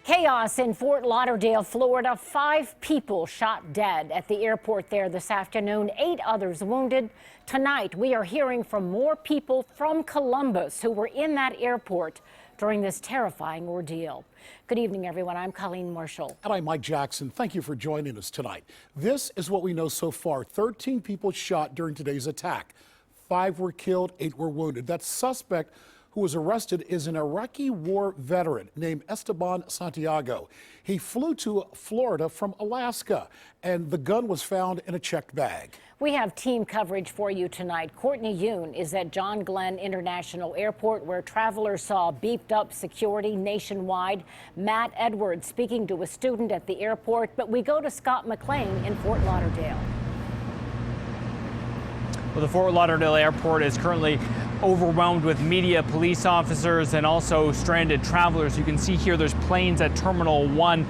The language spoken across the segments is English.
Chaos in Fort Lauderdale, Florida. 5 people shot dead at the airport there this afternoon, 8 others wounded. Tonight, we are hearing from more people from Columbus who were in that airport during this terrifying ordeal. Good evening, everyone. I'm Colleen Marshall. And I'm Mike Jackson. Thank you for joining us tonight. This is what we know so far. 13 people shot during today's attack. 5 were killed, 8 were wounded. That suspect who was arrested is an Iraqi war veteran named Esteban Santiago. He flew to Florida from Alaska, and the gun was found in a checked bag. We have team coverage for you tonight. Courtney Yoon is at John Glenn International Airport, where travelers saw beefed up security nationwide. Matt Edwards speaking to a student at the airport, but we go to Scott McLean in Fort Lauderdale. Well, the Fort Lauderdale airport is currently overwhelmed with media, police officers, and also stranded travelers. You can see here there's planes at Terminal 1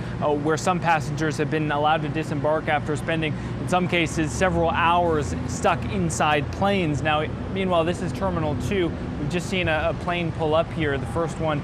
where some passengers have been allowed to disembark after spending, in some cases, several hours stuck inside planes. Now, meanwhile, this is Terminal 2. We've just seen a plane pull up here, the first one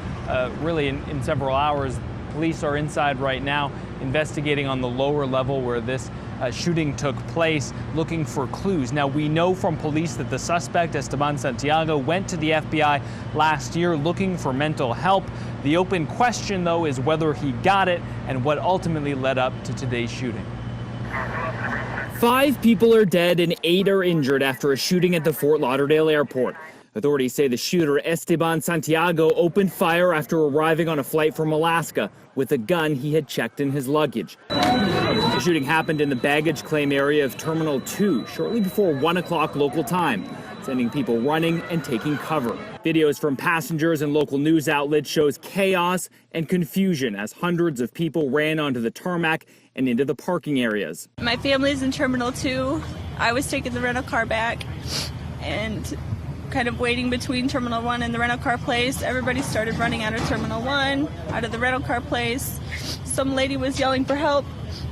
really in several hours. Police are inside right now investigating on the lower level where this shooting took place, looking for clues. Now, we know from police that the suspect, Esteban Santiago, went to the FBI last year looking for mental help. The open question, though, is whether he got it and what ultimately led up to today's shooting. 5 people are dead and 8 are injured after a shooting at the Fort Lauderdale airport. Authorities say the shooter, Esteban Santiago, opened fire after arriving on a flight from Alaska with a gun he had checked in his luggage. The shooting happened in the baggage claim area of Terminal 2 shortly before 1 o'clock local time, sending people running and taking cover. Videos from passengers and local news outlets shows chaos and confusion as hundreds of people ran onto the tarmac and into the parking areas. My family's in Terminal 2. I was taking the rental car back and kind of waiting between Terminal 1 and the rental car place. Everybody started running out of Terminal 1, out of the rental car place. Some lady was yelling for help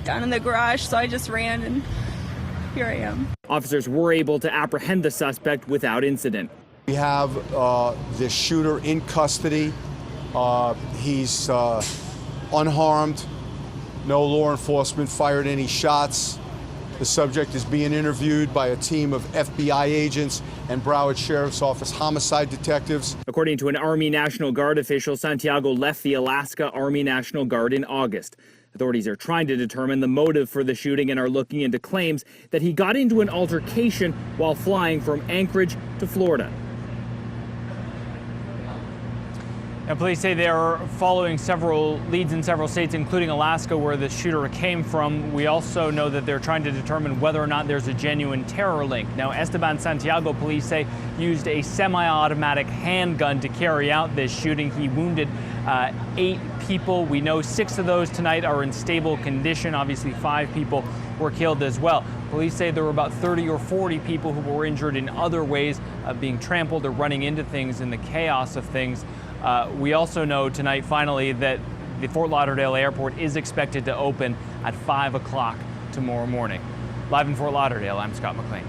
down in the garage, so I just ran, and here I am. Officers were able to apprehend the suspect without incident. We have the shooter in custody. He's unharmed. No law enforcement fired any shots. The subject is being interviewed by a team of FBI agents and Broward Sheriff's Office homicide detectives. According to an Army National Guard official, Santiago left the Alaska Army National Guard in August. Authorities are trying to determine the motive for the shooting and are looking into claims that he got into an altercation while flying from Anchorage to Florida. Now, police say they are following several leads in several states, including Alaska, where the shooter came from. We also know that they're trying to determine whether or not there's a genuine terror link. Now, Esteban Santiago, police say, used a semi-automatic handgun to carry out this shooting. He wounded 8 people. We know 6 of those tonight are in stable condition. Obviously, 5 people were killed as well. Police say there were about 30 or 40 people who were injured in other ways, being trampled or running into things in the chaos of things. We also know tonight, finally, that the Fort Lauderdale airport is expected to open at 5 o'clock tomorrow morning. Live in Fort Lauderdale, I'm Scott McLean.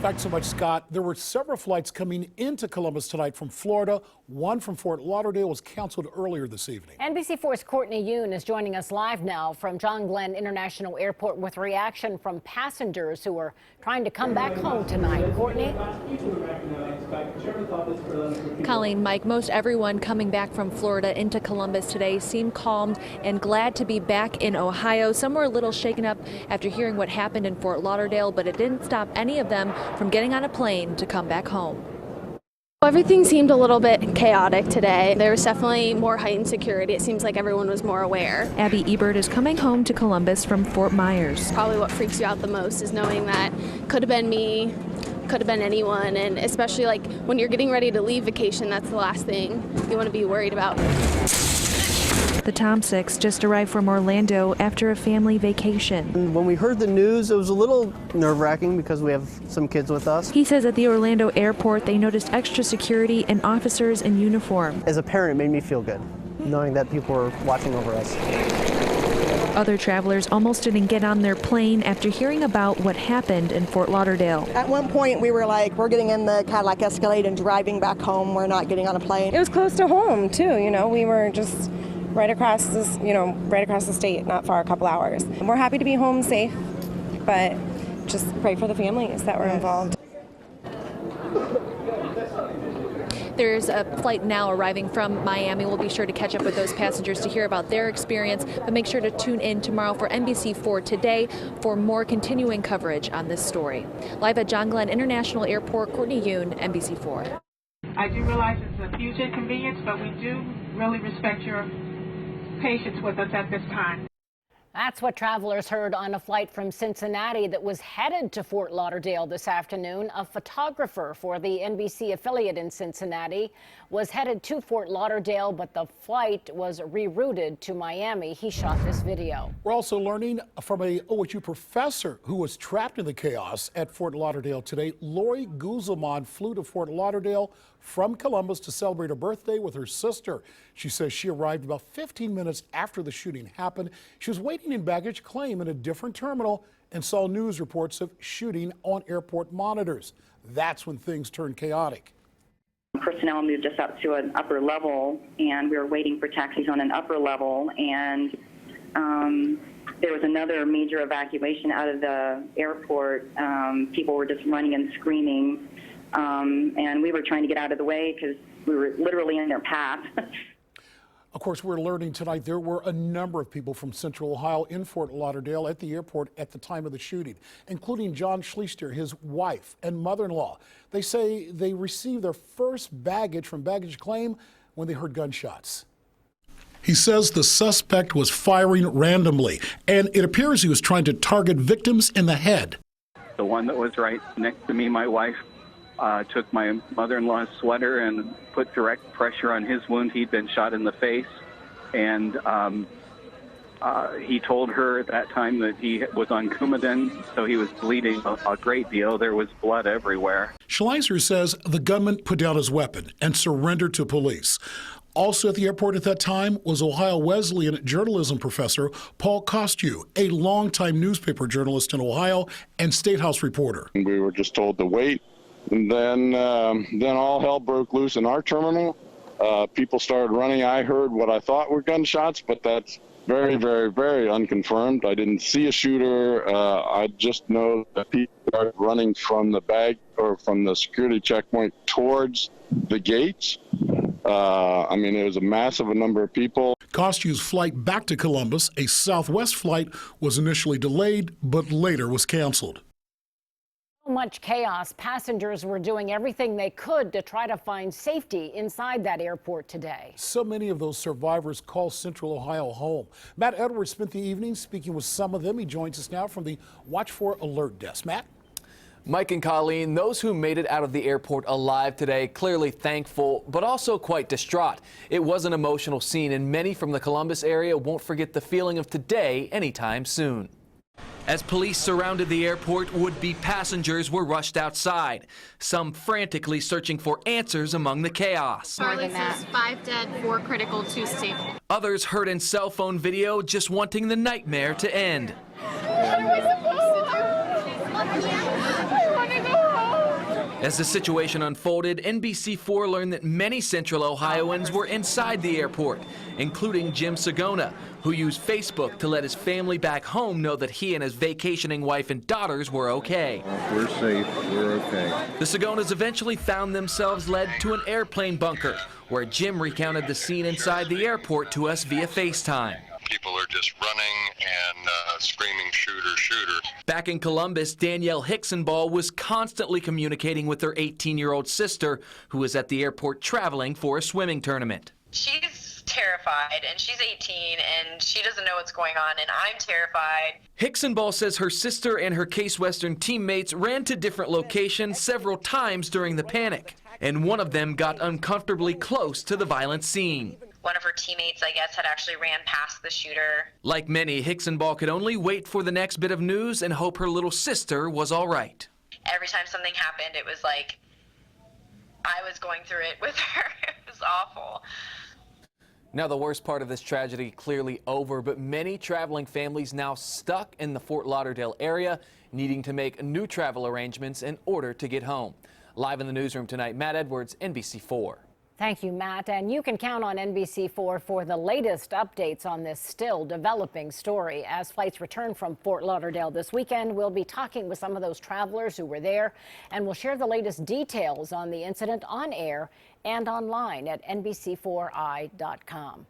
Thanks so much, Scott. There were several flights coming into Columbus tonight from Florida. One from Fort Lauderdale was canceled earlier this evening. NBC4's Courtney Yoon is joining us live now from John Glenn International Airport with reaction from passengers who are trying to come back home tonight. Courtney? Colleen, Mike, most everyone coming back from Florida into Columbus today seemed calmed and glad to be back in Ohio. Some were a little shaken up after hearing what happened in Fort Lauderdale, but it didn't stop any of them from getting on a plane to come back home. Everything seemed a little bit chaotic today. There was definitely more heightened security. It seems like everyone was more aware. Abby Ebert is coming home to Columbus from Fort Myers. Probably what freaks you out the most is knowing that could have been me, could have been anyone, and especially like when you're getting ready to leave vacation, that's the last thing you want to be worried about. The Tomsiks just arrived from Orlando after a family vacation. When we heard the news, it was a little nerve-wracking because we have some kids with us. He says at the Orlando airport they noticed extra security and officers in uniform. As a parent, it made me feel good, knowing that people were watching over us. Other travelers almost didn't get on their plane after hearing about what happened in Fort Lauderdale. At one point we were like, we're getting in the Cadillac Escalade and driving back home. We're not getting on a plane. It was close to home too, you know, we were just right across this, right across the state, not far, a couple hours. And we're happy to be home safe, but just pray for the families that were involved. There's a flight now arriving from Miami. We'll be sure to catch up with those passengers to hear about their experience, but make sure to tune in tomorrow for NBC4 Today for more continuing coverage on this story. Live at John Glenn International Airport, Courtney Yoon, NBC4. I do realize it's a huge inconvenience, but we do really respect your patience with us at this time. That's what travelers heard on a flight from Cincinnati that was headed to Fort Lauderdale this afternoon. A photographer for the NBC affiliate in Cincinnati was headed to Fort Lauderdale, but the flight was rerouted to Miami. He shot this video. We're also learning from a OSU professor who was trapped in the chaos at Fort Lauderdale today. Lori Guzman flew to Fort Lauderdale from Columbus to celebrate her birthday with her sister. She says she arrived about 15 minutes after the shooting happened. She was waiting in baggage claim in a different terminal and saw news reports of shooting on airport monitors. That's when things turned chaotic. Personnel moved us up to an upper level, and we were waiting for taxis on an upper level, and there was another major evacuation out of the airport. People were just running and screaming, and we were trying to get out of the way because we were literally in their path. Of course, we're learning tonight there were a number of people from Central Ohio in Fort Lauderdale at the airport at the time of the shooting, including John Schlichter, his wife and mother-in-law. They say they received their first baggage from baggage claim when they heard gunshots. He says the suspect was firing randomly, and it appears he was trying to target victims in the head. The one that was right next to me, my wife, took my mother-in-law's sweater and put direct pressure on his wound. He'd been shot in the face, and he told her at that time that he was on Coumadin, so he was bleeding a great deal. There was blood everywhere. Schleiser says the gunman put down his weapon and surrendered to police. Also at the airport at that time was Ohio Wesleyan journalism professor Paul Kostu, a longtime newspaper journalist in Ohio and State House reporter. We were just told to wait. And then all hell broke loose in our terminal. People started running. I heard what I thought were gunshots, but that's very, very, very unconfirmed. I didn't see a shooter. I just know that people started running from the from the security checkpoint towards the gates. It was a massive number of people. Kostu's flight back to Columbus, a Southwest flight, was initially delayed, but later was canceled. Much chaos. Passengers were doing everything they could to try to find safety inside that airport today. So many of those survivors call Central Ohio home. Matt Edwards spent the evening speaking with some of them. He joins us now from the Watch for Alert desk. Matt? Mike and Colleen, those who made it out of the airport alive today, clearly thankful, but also quite distraught. It was an emotional scene, and many from the Columbus area won't forget the feeling of today anytime soon. As police surrounded the airport, would-be passengers were rushed outside, some frantically searching for answers among the chaos. Charlie says 5 dead, 4 critical, 2 stable. Others heard in cell phone video just wanting the nightmare to end. What are we supposed to do? I want to go home. As the situation unfolded, NBC4 learned that many Central Ohioans were inside the airport, including Jim Sagona, who used Facebook to let his family back home know that he and his vacationing wife and daughters were okay. We're safe, we're okay. The Sagonas eventually found themselves led to an airplane bunker, where Jim recounted the scene inside the airport to us via FaceTime. People are just running and screaming, shooter, shooter. Back in Columbus, Danielle Hicksonball was constantly communicating with her 18-year-old sister, who was at the airport traveling for a swimming tournament. She's terrified, and she's 18, and she doesn't know what's going on, and I'm terrified. Hicksonball says her sister and her Case Western teammates ran to different locations several times during the panic, and one of them got uncomfortably close to the violent scene. One of her teammates, I guess, had actually ran past the shooter. Like many, Hicksonball could only wait for the next bit of news and hope her little sister was all right. Every time something happened, it was like I was going through it with her. It was awful. Now, the worst part of this tragedy clearly over, but many traveling families now stuck in the Fort Lauderdale area, needing to make new travel arrangements in order to get home. Live in the newsroom tonight, Matt Edwards, NBC4. Thank you, Matt. And you can count on NBC4 for the latest updates on this still developing story. As flights return from Fort Lauderdale this weekend, we'll be talking with some of those travelers who were there, and we'll share the latest details on the incident on air and online at NBC4i.com.